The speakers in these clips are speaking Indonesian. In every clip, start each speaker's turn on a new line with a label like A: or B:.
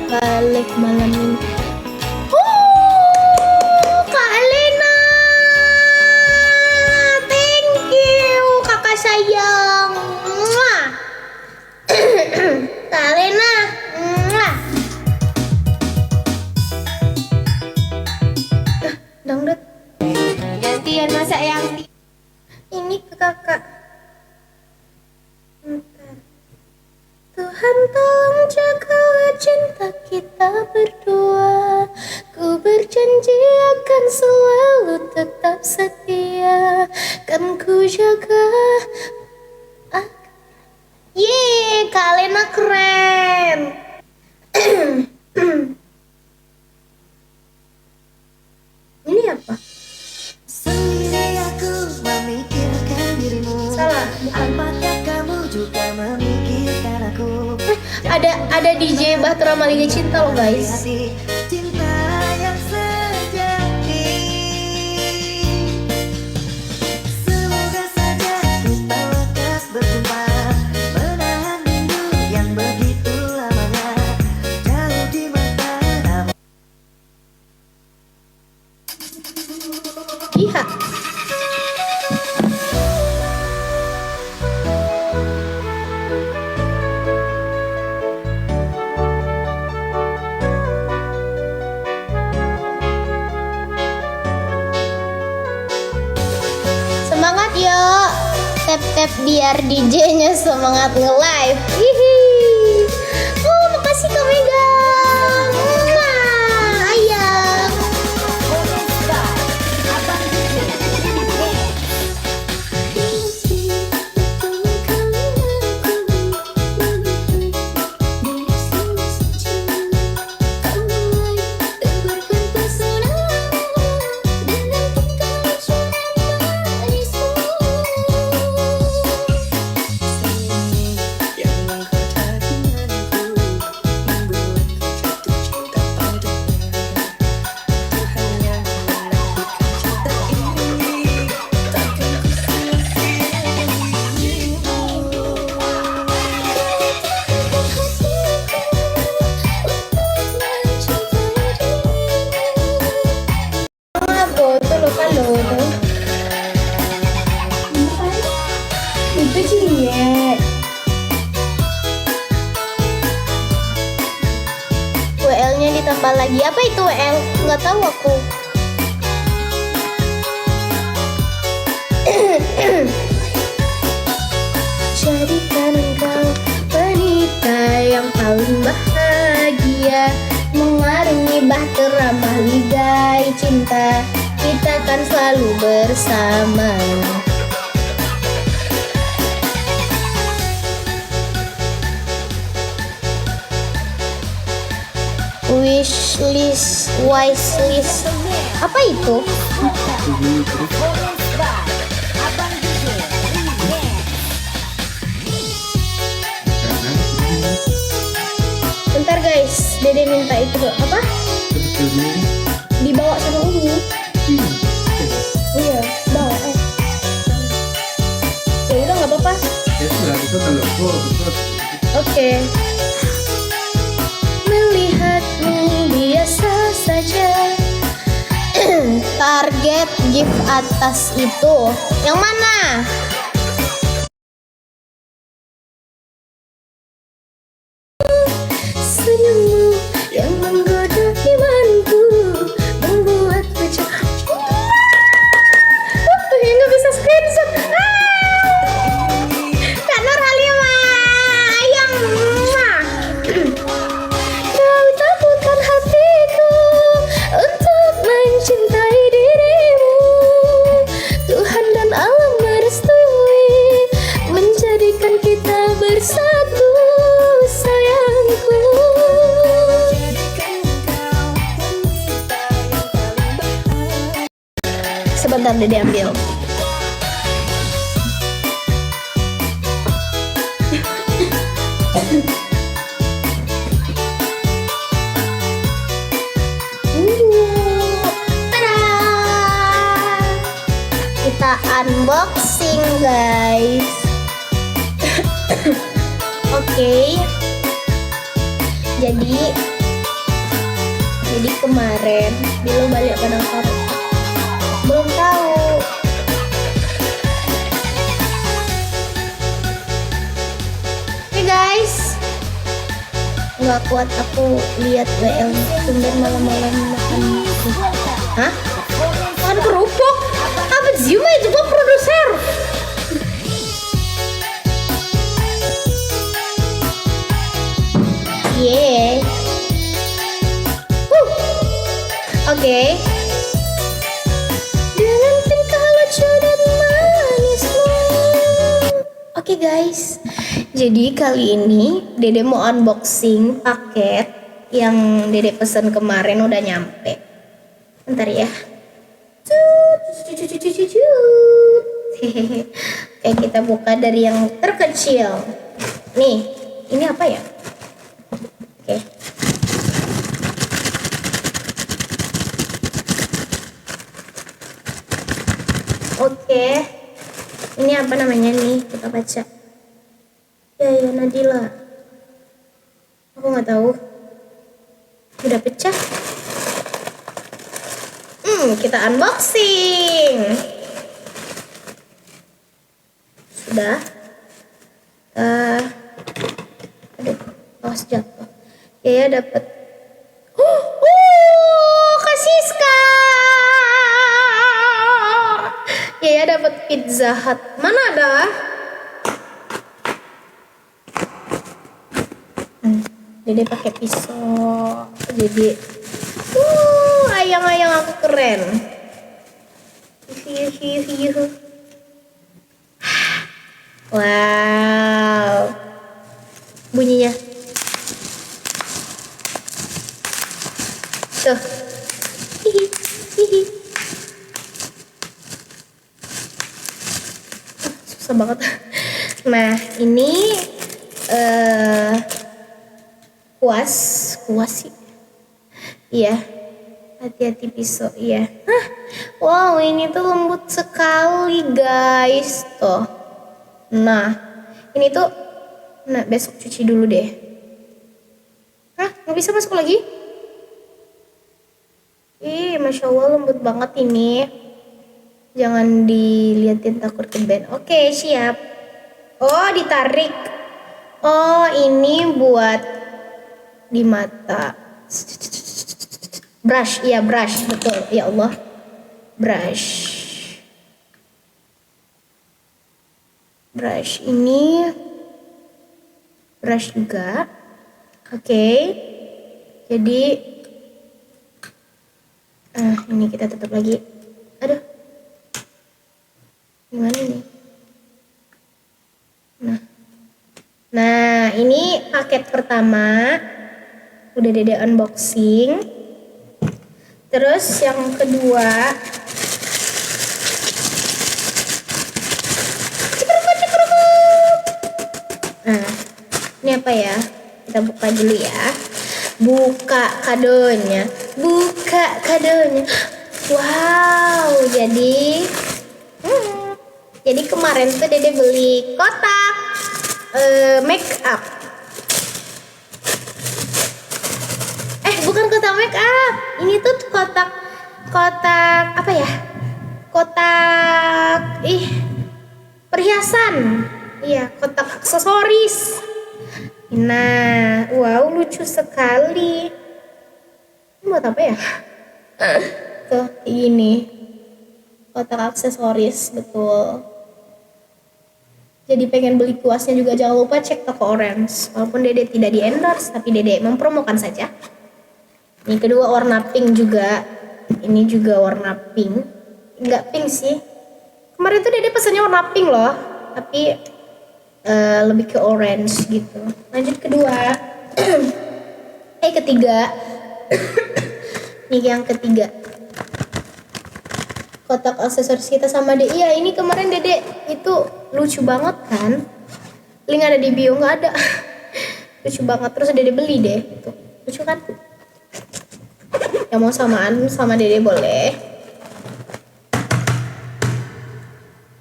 A: apa live malam ini. Oh, Kak Lena, thank you kakak sayang. Mwah. Kak Lena, mwah. Dangdut. Gantian masa yang ini ke kakak. Bentar. Tuhan tolong jaga cinta kita berdua. Ku berjanji akan selalu tetap setia. Kan ku jaga. Yeay, Kak Lena keren. Ini apa?
B: Sendiri aku memikirkan dirimu.
A: Salah.
B: Apakah kamu juga memikirkan aku?
A: Ada DJ Bahtera Maliga Cinta loh guys.
B: Hati cinta yang sejati. Semoga saja kita lekas berjumpa, menahan rindu yang begitu lamanya. Jauh di mata namun
A: Iya. Semangat yuk. Tap-tap biar DJ-nya semangat nge-live. Hihi. Oh, makasih Kak Mega. Mwah, ayam. Ako, tulog ka lolo. Itu cie. WL-nya ditambah lagi. Apa itu WL? Nggak tahu aku. Jadikan engkau wanita yang paling bahagia, mengarungi bahtera maligai cinta. Kita kan selalu bersama. Wishlist, wishlist. Apa itu? Bentar guys, Dede minta itu apa? Dibawa sama Umi. Iya, bawa. Ya udah nggak apa-apa. Oke. Melihatmu biasa saja. Target gift atas itu yang mana? Senyummu yang menggoda imanku, membuatku nggak bisa screenshot. Kak Nur Halimah, ayang. Kau takutkan hatiku untuk mencintai dirimu. Tuhan dan alam merestui, menjadikan kita bersatu, sayangku. Sebentar Dede ambil. Tada! Kita unboxing guys. Oke. Jadi Jadi kemarin Bilo balik Padang Sari. Belum tahu. Hey guys, nggak kuat aku lihat WL tumben malam-malam makan. Hah? Makan kerupuk? Apa sih? Cuma itu gua produser. Yeah. Oke. Dengan tingkah lucu dan manismu. Oke guys. Jadi kali ini Dede mau unboxing paket yang Dede pesan kemarin udah nyampe. Bentar ya. Oke, kita buka dari yang terkecil. Nih, ini apa ya? Oke. Oke. Ini apa namanya nih? Kita baca. Ya Nadila. Aku nggak tahu. Udah pecah. Kita unboxing. Sudah. Aduh, awas jatuh. Ya dapat. Kasiska. Ya dapat Pizza Hut. Mana ada? Dede pakai pisau. Jadi ayang-ayang aku keren. Wow. Bunyinya. Tuh. Susah banget. Nah, ini kuas sih. Iya. Hati-hati pisau, iya. Wow, ini tuh lembut sekali, guys. Tuh. Nah, ini tuh besok cuci dulu deh. Nggak bisa masuk lagi? Ih, Masya Allah lembut banget ini. Jangan diliatin takut keben. Oke, siap. Oh, ditarik. Oh, ini buat di mata. Brush, iya brush, betul. Ya Allah, brush ini brush juga. Oke. Jadi ini kita tutup lagi. Aduh, gimana nih? Nah ini paket pertama udah Dede unboxing. Terus yang kedua, nah ini apa ya? Kita buka dulu ya. Buka kadonya. Wow, jadi kemarin tuh Dede beli kotak make up. Bukan kotak make up. Ini tuh kotak apa ya? Kotak perhiasan. Iya, kotak aksesoris. Nah, wow, lucu sekali. Ini buat apa ya? Tuh, ini kotak aksesoris, betul. Jadi pengen beli kuasnya juga, jangan lupa cek toko Orange. Walaupun Dede tidak di endorse, tapi Dede mempromokan saja. Ini kedua warna pink juga. Ini juga warna pink. Enggak pink sih. Kemarin tuh Dede pesannya warna pink loh, tapi lebih ke orange gitu. Lanjut kedua. Ketiga. Ini yang ketiga. Kotak aksesoris kita sama Dede. Iya, ini kemarin Dede itu lucu banget kan. Link ada di bio, nggak ada. Lucu banget, terus Dede beli deh. Tuh, lucu kan? Yang mau samaan sama Dede boleh.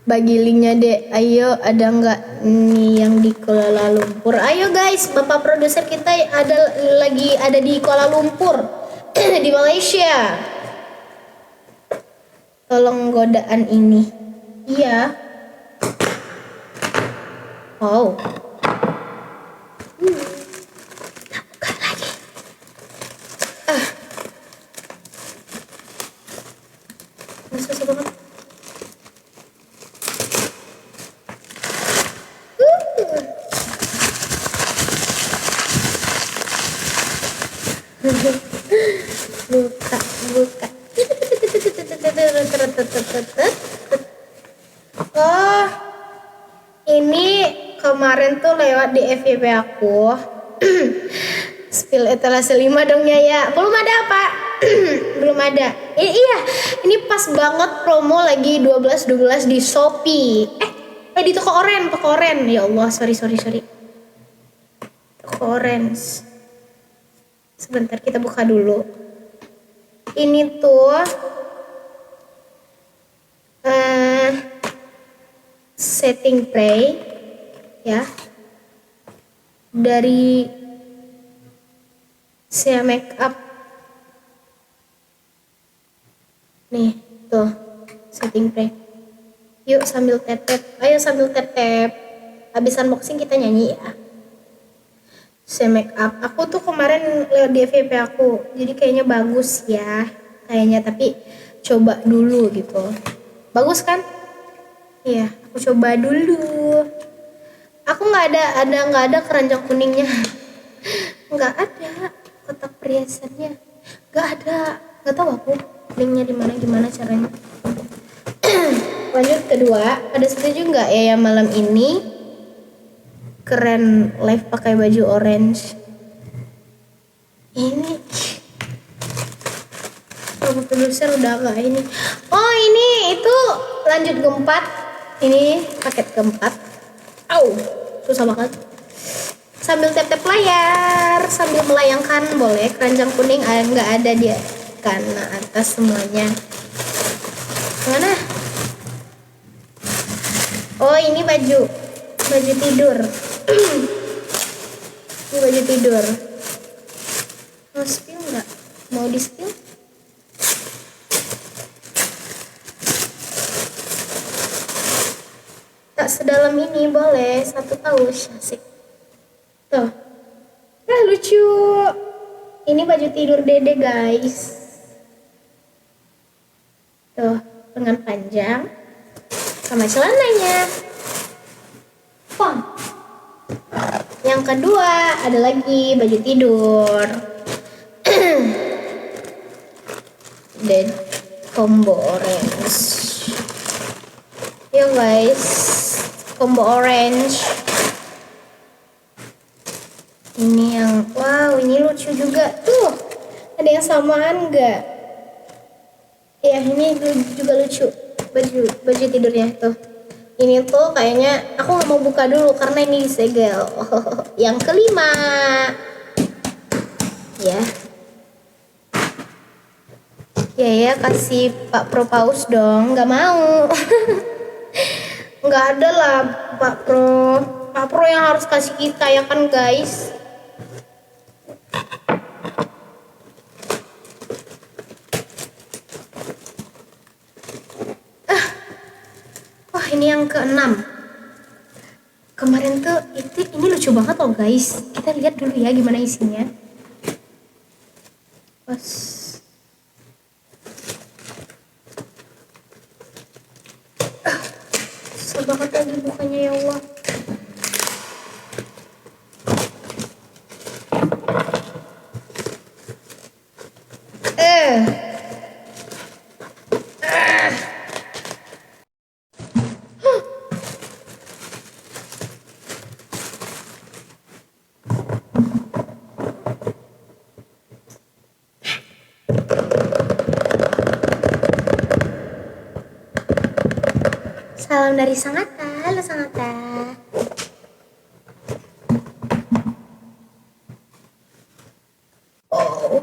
A: Bagi linknya deh. Ayo, ada nggak nih yang di Kuala Lumpur? Ayo guys, bapak produser kita lagi ada di Kuala Lumpur. di Malaysia. Tolong godaan ini. Iya. Wow. Kita buka lagi. Susah banget. Buka. Oh, ini kemarin tuh lewat di FYP aku. Spill etalase 5 dong ya. Belum ada apa? Belum ada. Iya, ini pas banget promo lagi 12 di Shopee. Di toko oren. Ya Allah, sorry. Toko orange. Sebentar kita buka dulu. Ini tuh setting spray ya dari Sea Makeup. Nih tuh setting spray. Yuk sambil tap-tap. Ayo sambil tap-tap. Habis unboxing kita nyanyi ya. Sea Makeup. Aku tuh kemarin lewat di FYP aku. Jadi kayaknya bagus ya. Kayaknya tapi coba dulu gitu. Bagus kan? Iya, aku coba dulu. Aku nggak ada keranjang kuningnya. Nggak ada kotak perhiasannya. Nggak ada. Nggak tahu aku linknya di mana, gimana caranya. Lanjut kedua, ada setuju nggak ya yang malam ini keren live pakai baju orange? Ini produser udah nggak ini. Oh ini itu lanjut keempat. Ini paket keempat. Susah banget. Sambil tap-tap layar, sambil melayangkan boleh. Keranjang kuning nggak ada dia karena atas semuanya. Mana? Oh ini baju tidur. Ini baju tidur. Mau spill nggak? Mau di spill? Tak sedalam ini boleh, satu kaus asik. Tuh, lucu. Ini baju tidur Dede guys. Tuh, lengan panjang sama celananya. Pong. Yang kedua ada lagi baju tidur. Dan combo orange. Yo guys, combo orange. Ini yang wow, ini lucu juga tuh. Ada yang samaan nggak? Ya ini juga lucu. Baju tidurnya tuh. Ini tuh kayaknya aku nggak mau buka dulu karena ini disegel. Yang kelima, ya. Ya kasih Pak Pro Paus dong, nggak mau. Nggak ada lah Pak Pro yang harus kasih kita ya kan guys. Ini yang keenam. Kemarin tuh ini lucu banget loh guys. Kita lihat dulu ya gimana isinya. Susah banget lagi bukanya ya Allah. Salam dari Sangatta. Halo Sangatta. Oh.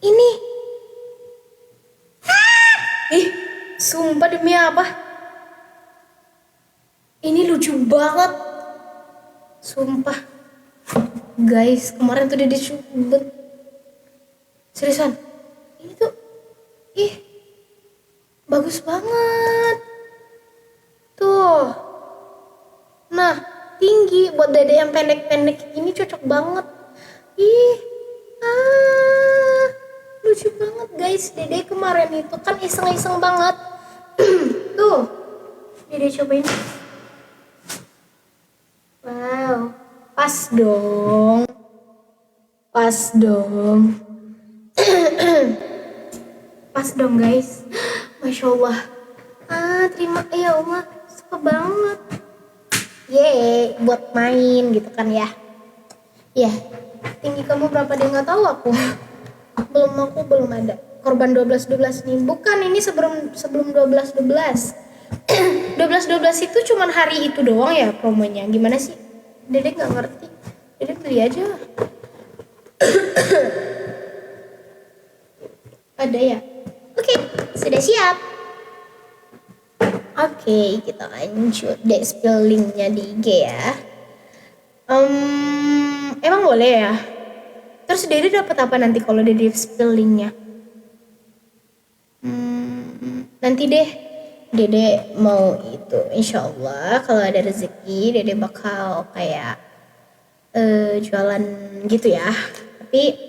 A: Ini. Sumpah demi apa? Ini lucu banget. Sumpah. Guys, kemarin tuh Dede cubit. Seriusan. Ini tuh, bagus banget. Tuh. Nah, tinggi buat Dede yang pendek-pendek ini cocok banget. Lucu banget guys. Dede kemarin itu kan iseng-iseng banget. Tuh, Dede cobain. Wow, pas dong. Pas dong. Pas dong guys. Masya Allah. Terima ya Allah. Suka banget. Yeay, buat main gitu kan ya. Ya, tinggi kamu berapa dia nggak tahu aku. Belum ada. Korban 12-12 nih. Bukan, ini sebelum 12-12. 12-12 itu cuman hari itu doang ya promonya. Gimana sih? Dede nggak ngerti. Dede beli aja. Ada ya? Oke, sudah siap. Oke, kita lanjut deh spill linknya di IG ya. Emang boleh ya? Terus Dede dapat apa nanti kalau Dede spill linknya? Nanti deh, Dede mau itu. Insya Allah kalau ada rezeki, Dede bakal kayak jualan gitu ya. Tapi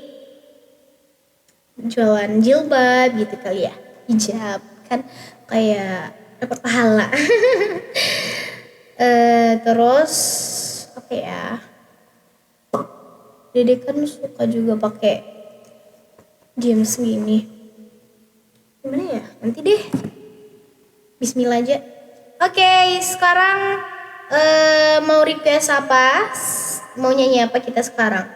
A: jualan jilbab gitu kali ya, hijab kan kayak dapat pahala. Terus apa ya, Dede kan suka juga pakai jeans gini. Gimana ya, nanti deh, bismillah aja. Oke, sekarang mau request apa, mau nyanyi apa kita sekarang?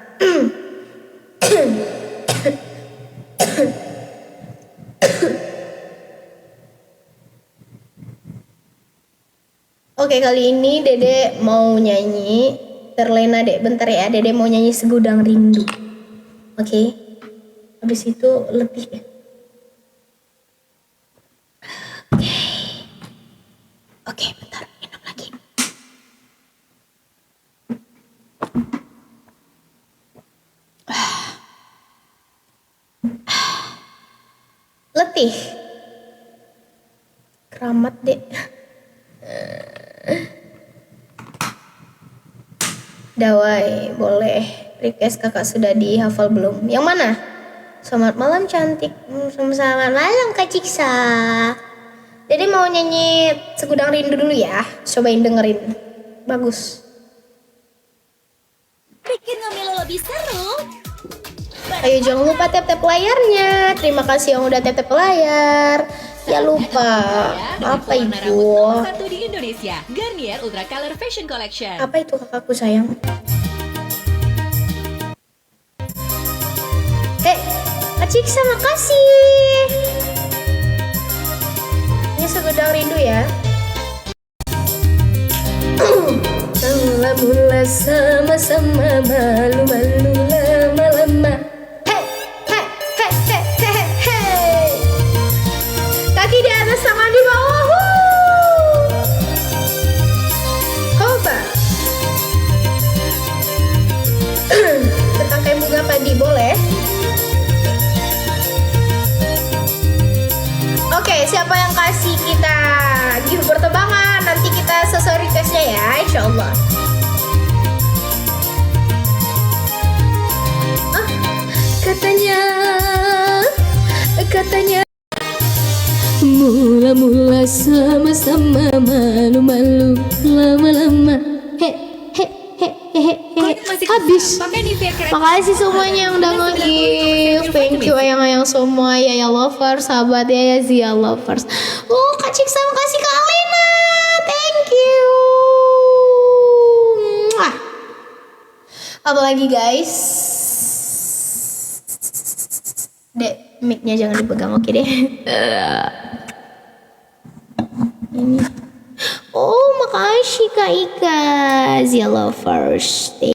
A: Oke, kali ini Dede mau nyanyi terlena deh, bentar ya. Dede mau nyanyi Segudang Rindu. Oke, habis itu lebih ya. Oke, bentar, minum lagi. Letih. Keramat deh. Dawai, boleh. Request kakak sudah dihafal belum? Yang mana? Selamat malam cantik. Selamat malam Kak Ciksa. Dede mau nyanyi Segudang Rindu dulu ya. Cobain dengerin. Bagus.
C: Bikin ngemil lebih seru.
A: Ayo jangan lupa tap-tap layarnya. Terima kasih yang udah tap-tap layar. Ya lupa. Apa itu?
C: Nomor 1 di Indonesia, Garnier Ultra Color Fashion Collection.
A: Apa itu kakakku sayang? Kak Ciksa makasih. Ini Segudang Rindu ya. Mula-mula sama-sama, malu-malu lama-lama. Kaki di atas, tangan di bawah. Coba. Tentang kayak bunga padi boleh. Oke, siapa yang kasih kita gift bertebangan? Nanti kita sesuai requestnya ya, insya Allah. Katanya mula-mula sama-sama, malu-malu lama-lama. Habis. Makasih semuanya yang udah nge-gift. Thank you ayang-ayang semua, ya lovers, sahabat ya Zia lovers. Kak Ciksa makasih Kak Alena. Thank you. Apalagi guys. Dek, mic-nya jangan dipegang, oke deh. Ini. Oh, makasih Kak Ika, Zia lovers.